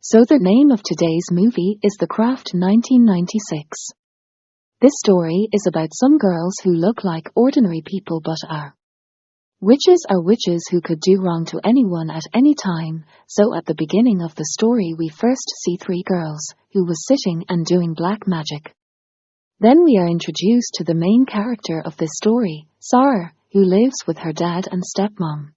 So the name of today's movie is The Craft 1996. This story is about some girls who look like ordinary people but are. Witches are witches who could do wrong to anyone at any time, so at the beginning of the story we first see three girls, who was sitting and doing black magic. Then we are introduced to the main character of this story, Sara, who lives with her dad and stepmom.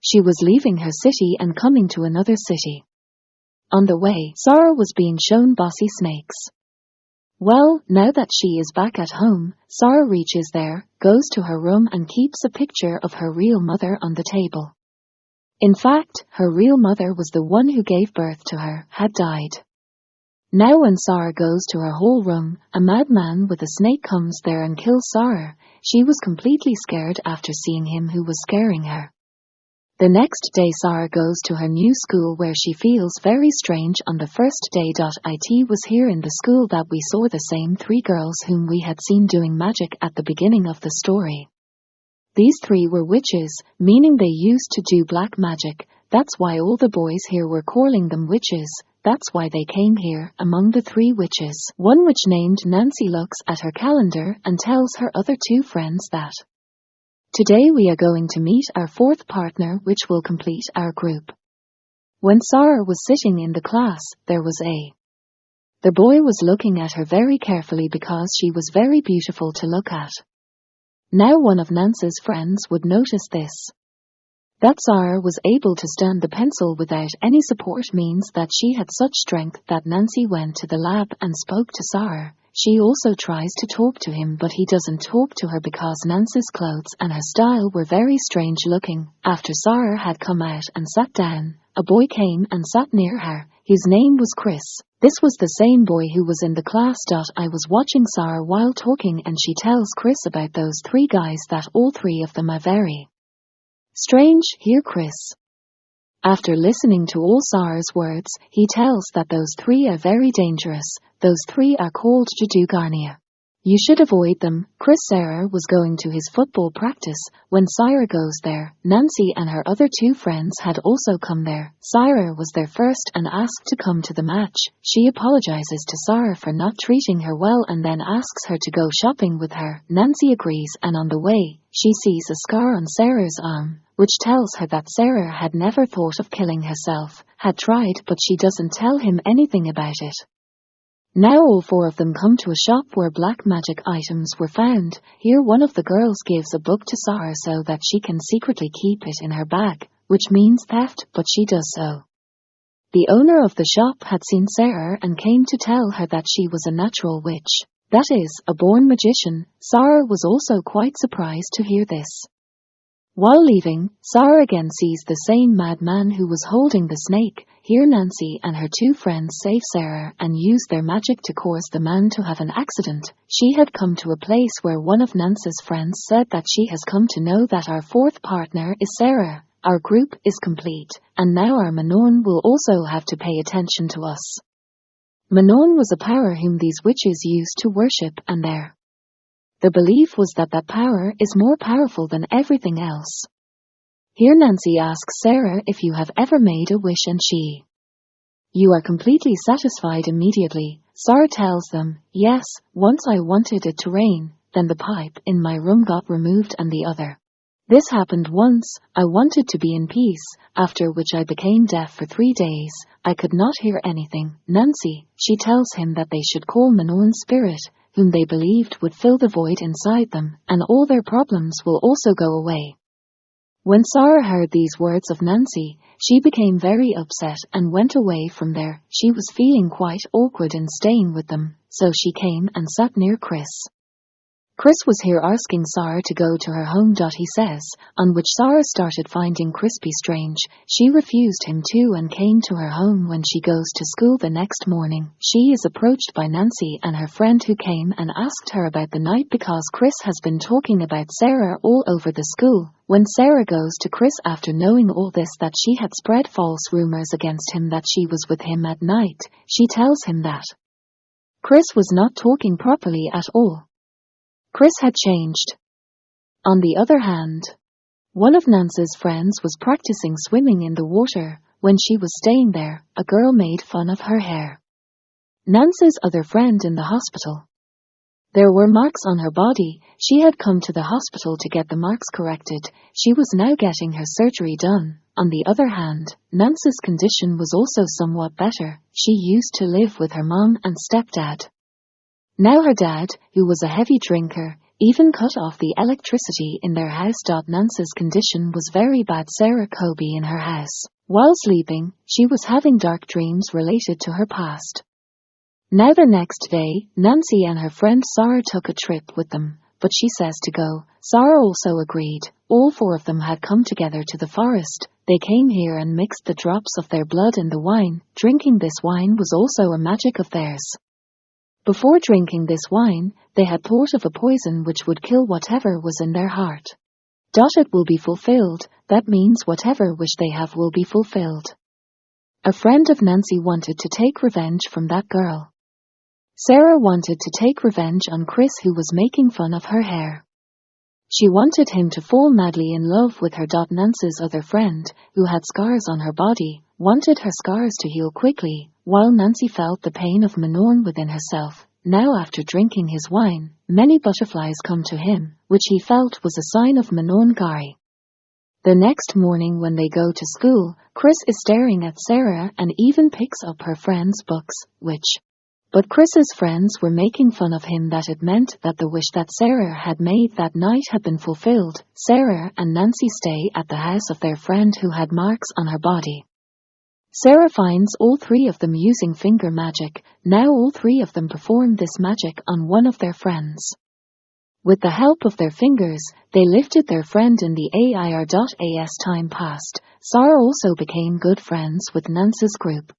She was leaving her city and coming to another city. On the way, Sara was being shown bossy snakes. Well, now that she is back at home, Sara reaches there, goes to her room and keeps a picture of her real mother on the table. In fact, her real mother was the one who gave birth to her, had died. Now when Sara goes to her whole room, a madman with a snake comes there and kills Sara. She was completely scared after seeing him who was scaring her. The next day Sara goes to her new school where she feels very strange on the first day. It was here in the school that we saw the same three girls whom we had seen doing magic at the beginning of the story. These three were witches, meaning they used to do black magic. That's why all the boys here were calling them witches. That's why they came here. Among the three witches, one witch named Nancy looks at her calendar and tells her other two friends that today we are going to meet our fourth partner which will complete our group. When Sara was sitting in the class, there was A. The boy was looking at her very carefully because she was very beautiful to look at. Now one of Nancy's friends would notice this. That Sara was able to stand the pencil without any support means that she had such strength that Nancy went to the lab and spoke to Sara. She also tries to talk to him but he doesn't talk to her because Nancy's clothes and her style were very strange looking. After Sara had come out and sat down, a boy came and sat near her. His name was Chris. This was the same boy who was in the class. I was watching Sara while talking and she tells Chris about those three guys that all three of them are very strange. Here Chris, after listening to all Sara's words, he tells that those three are very dangerous. Those three are called do.Can. You should avoid them. Chris Sara was going to his football practice. When Sara goes there, Nancy and her other two friends had also come there. Sara was there first and asked to come to the match. She apologizes to Sara for not treating her well and then asks her to go shopping with her. Nancy agrees and on the way, she sees a scar on Sara's arm, which tells her that Sara had never thought of killing herself, had tried but she doesn't tell him anything about it. Now all four of them come to a shop where black magic items were found. Here one of the girls gives a book to Sara so that she can secretly keep it in her bag, which means theft, but she does so. The owner of the shop had seen Sara and came to tell her that she was a natural witch, that is, a born magician. Sara was also quite surprised to hear this. While leaving, Sara again sees the same madman who was holding the snake. Here Nancy and her two friends save Sara and use their magic to cause the man to have an accident. She had come to a place where one of Nancy's friends said that she has come to know that our fourth partner is Sara. Our group is complete, and now our Manon will also have to pay attention to us. Manon was a power whom these witches used to worship and the belief was that that power is more powerful than everything else. Here Nancy asks Sara if you have ever made a wish and you are completely satisfied immediately. Sara tells them, yes, once I wanted it to rain, then the pipe in my room got removed and the other. This happened once. I wanted to be in peace, after which I became deaf for 3 days. I could not hear anything. Nancy, she tells him that they should call Manon's spirit, whom they believed would fill the void inside them, and all their problems will also go away. When Sara heard these words of Nancy, she became very upset and went away from there. She was feeling quite awkward in staying with them, so she came and sat near Chris. Chris was here asking Sara to go to her home. He says, on which Sara started finding Crispy strange. She refused him too and came to her home. When she goes to school the next morning, she is approached by Nancy and her friend who came and asked her about the night because Chris has been talking about Sara all over the school. When Sara goes to Chris after knowing all this that she had spread false rumors against him that she was with him at night, she tells him that Chris was not talking properly at all. Chris had changed. On the other hand, one of Nancy's friends was practicing swimming in the water. when she was staying there, a girl made fun of her hair. Nancy's other friend in the hospital. There were marks on her body. She had come to the hospital to get the marks corrected. She was now getting her surgery done. On the other hand, Nancy's condition was also somewhat better. She used to live with her mom and stepdad. Now her dad, who was a heavy drinker, even cut off the electricity in their house. Nancy's condition was very bad. Sara Kobe in her house. While sleeping, she was having dark dreams related to her past. Now the next day, Nancy and her friend Sara took a trip with them, but she says to go. Sara also agreed. All four of them had come together to the forest. They came here and mixed the drops of their blood in the wine. Drinking this wine was also a magic of theirs. Before drinking this wine, they had thought of a poison which would kill whatever was in their heart. It will be fulfilled. That means whatever wish they have will be fulfilled. A friend of Nancy wanted to take revenge from that girl. Sara wanted to take revenge on Chris, who was making fun of her hair. She wanted him to fall madly in love with her. Nancy's other friend, who had scars on her body, wanted her scars to heal quickly, while Nancy felt the pain of Manon within herself. Now after drinking his wine, many butterflies come to him, which he felt was a sign of Manon Guy. The next morning when they go to school, Chris is staring at Sara and even picks up her friend's books, But Chris's friends were making fun of him that it meant that the wish that Sara had made that night had been fulfilled. Sara and Nancy stay at the house of their friend who had marks on her body. Sara finds all three of them using finger magic. Now all three of them perform this magic on one of their friends. With the help of their fingers, they lifted their friend in the awry.As. Time passed. Sara also became good friends with Nancy's group.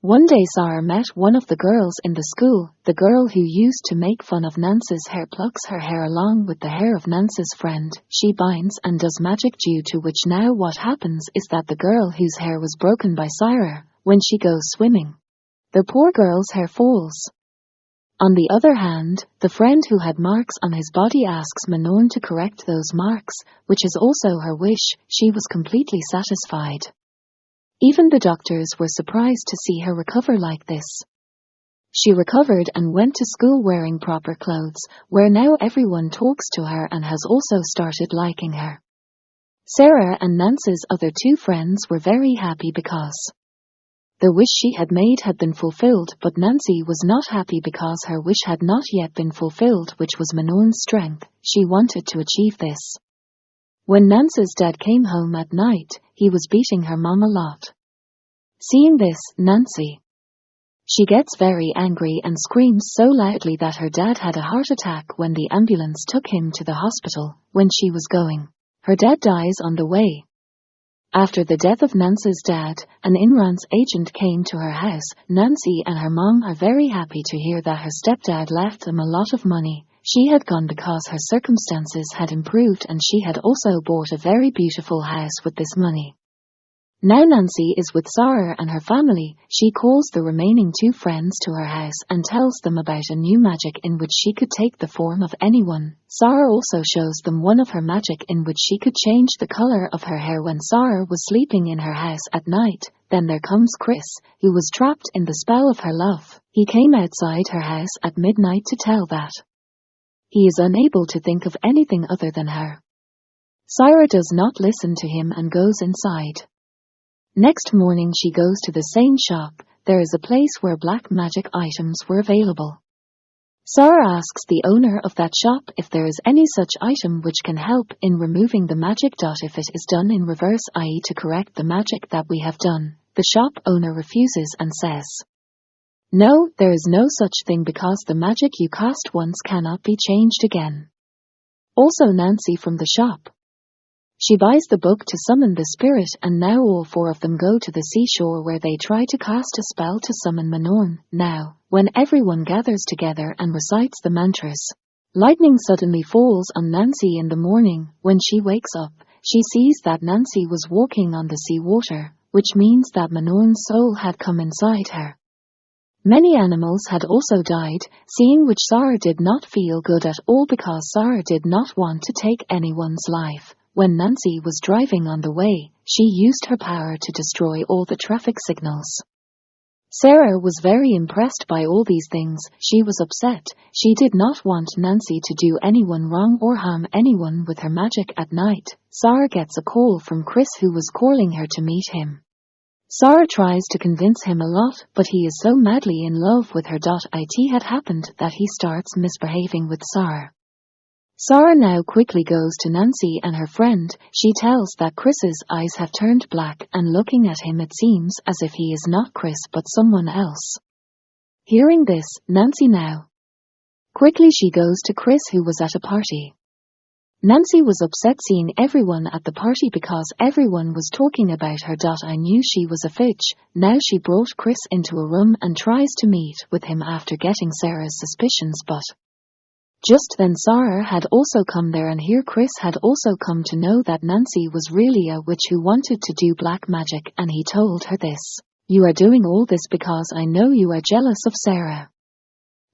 One day Sara met one of the girls in the school. The girl who used to make fun of Nancy's hair plucks her hair along with the hair of Nancy's friend. She binds and does magic, due to which now what happens is that the girl whose hair was broken by Sara, when she goes swimming, the poor girl's hair falls. On the other hand, the friend who had marks on his body asks Manon to correct those marks, which is also her wish. She was completely satisfied. Even the doctors were surprised to see her recover like this. She recovered and went to school wearing proper clothes, where now everyone talks to her and has also started liking her. Sara and Nancy's other two friends were very happy because the wish she had made had been fulfilled, but Nancy was not happy because her wish had not yet been fulfilled, which was Manon's strength. She wanted to achieve this. When Nancy's dad came home at night, he was beating her mom a lot. Seeing this, she gets very angry and screams so loudly that her dad had a heart attack when the ambulance took him to the hospital. When she was going, her dad dies on the way. After the death of Nancy's dad, an insurance agent came to her house. Nancy and her mom are very happy to hear that her stepdad left them a lot of money. She had gone because her circumstances had improved and she had also bought a very beautiful house with this money. Now Nancy is with Sara and her family. She calls the remaining two friends to her house and tells them about a new magic in which she could take the form of anyone. Sara also shows them one of her magic in which she could change the color of her hair when Sara was sleeping in her house at night. Then there comes Chris, who was trapped in the spell of her love. He came outside her house at midnight to tell that he is unable to think of anything other than her. Sara does not listen to him and goes inside. Next morning she goes to the same shop. There is a place where black magic items were available. Sara asks the owner of that shop if there is any such item which can help in removing the magic. If it is done in reverse, i.e. to correct the magic that we have done. The shop owner refuses and says, "No, there is no such thing because the magic you cast once cannot be changed again." Also Nancy from the shop. She buys the book to summon the spirit, and now all four of them go to the seashore where they try to cast a spell to summon Manon. Now, when everyone gathers together and recites the mantras, lightning suddenly falls on Nancy in the morning. When she wakes up, she sees that Nancy was walking on the sea water, which means that Manon's soul had come inside her. Many animals had also died, seeing which Sara did not feel good at all because Sara did not want to take anyone's life. when Nancy was driving on the way, she used her power to destroy all the traffic signals. Sara was very impressed by all these things. She was upset. She did not want Nancy to do anyone wrong or harm anyone with her magic. At night, Sara gets a call from Chris, who was calling her to meet him. Sara tries to convince him a lot, but he is so madly in love with her. It had happened that he starts misbehaving with Sara. Sara now quickly goes to Nancy and her friend. She tells that Chris's eyes have turned black, and looking at him it seems as if he is not Chris but someone else. Hearing this, Nancy now quickly she goes to Chris, who was at a party. Nancy was upset seeing everyone at the party because everyone was talking about her. I knew she was a fidge. Now she brought Chris into a room and tries to meet with him after getting Sara's suspicions, but just then Sara had also come there, and here Chris had also come to know that Nancy was really a witch who wanted to do black magic, and he told her this. You are doing all this because I know you are jealous of Sara.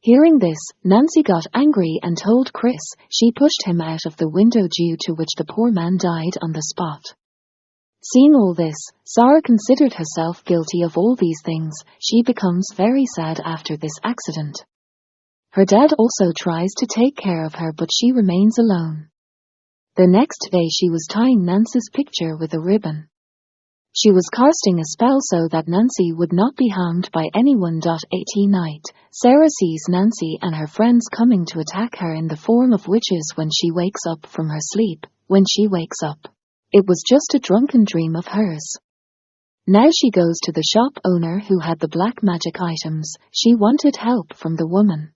Hearing this, Nancy got angry and told Chris. She pushed him out of the window, due to which the poor man died on the spot. Seeing all this, Sara considered herself guilty of all these things. She becomes very sad after this accident. Her dad also tries to take care of her, but she remains alone. The next day she was tying Nancy's picture with a ribbon. She was casting a spell so that Nancy would not be harmed by anyone. At night, Sara sees Nancy and her friends coming to attack her in the form of witches when she wakes up from her sleep. When she wakes up, it was just a drunken dream of hers. Now she goes to the shop owner who had the black magic items. She wanted help from the woman.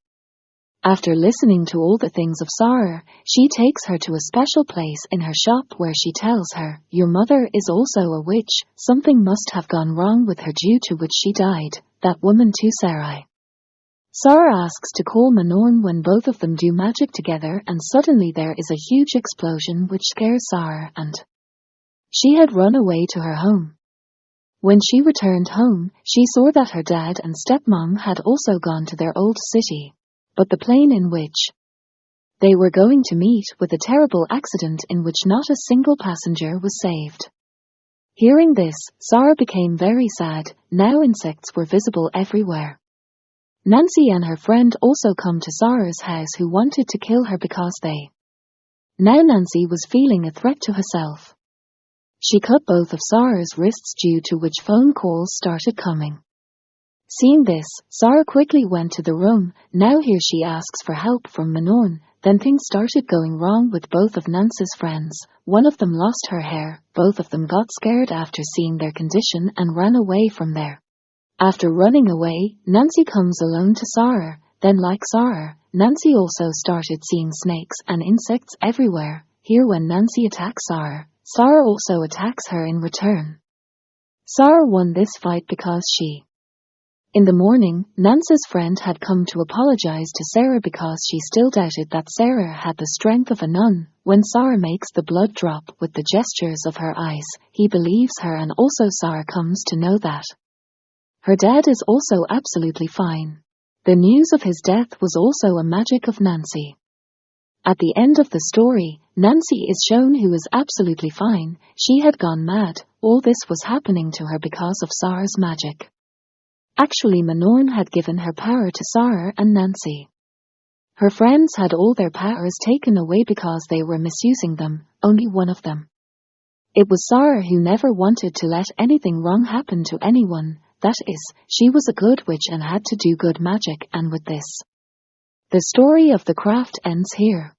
After listening to all the things of Sara, she takes her to a special place in her shop where she tells her, your mother is also a witch. Something must have gone wrong with her, due to which she died. That woman too, Sara. Sara asks to call Manon when both of them do magic together, and suddenly there is a huge explosion which scares Sara, and she had run away to her home. When she returned home, she saw that her dad and stepmom had also gone to their old city. But the plane in which they were going to meet with a terrible accident in which not a single passenger was saved. Hearing this, Sara became very sad. Now insects were visible everywhere. Nancy and her friend also come to Sara's house, who wanted to kill her because they. Now Nancy was feeling a threat to herself. She cut both of Sara's wrists, due to which phone calls started coming. Seeing this, Sara quickly went to the room. Now here she asks for help from Manon. Then things started going wrong with both of Nancy's friends. One of them lost her hair. Both of them got scared after seeing their condition and ran away from there. After running away, Nancy comes alone to Sara. Then, like Sara, Nancy also started seeing snakes and insects everywhere. Here when Nancy attacks Sara, Sara also attacks her in return. Sara won this fight because she. In the morning, Nancy's friend had come to apologize to Sara because she still doubted that Sara had the strength of a nun. When Sara makes the blood drop with the gestures of her eyes, he believes her, and also Sara comes to know that her dad is also absolutely fine. The news of his death was also a magic of Nancy. At the end of the story, Nancy is shown who is absolutely fine. She had gone mad. All this was happening to her because of Sara's magic. Actually, Manon had given her power to Sara and Nancy. Her friends had all their powers taken away because they were misusing them, only one of them. It was Sara who never wanted to let anything wrong happen to anyone. That is, she was a good witch and had to do good magic, and with this, the story of the craft ends here.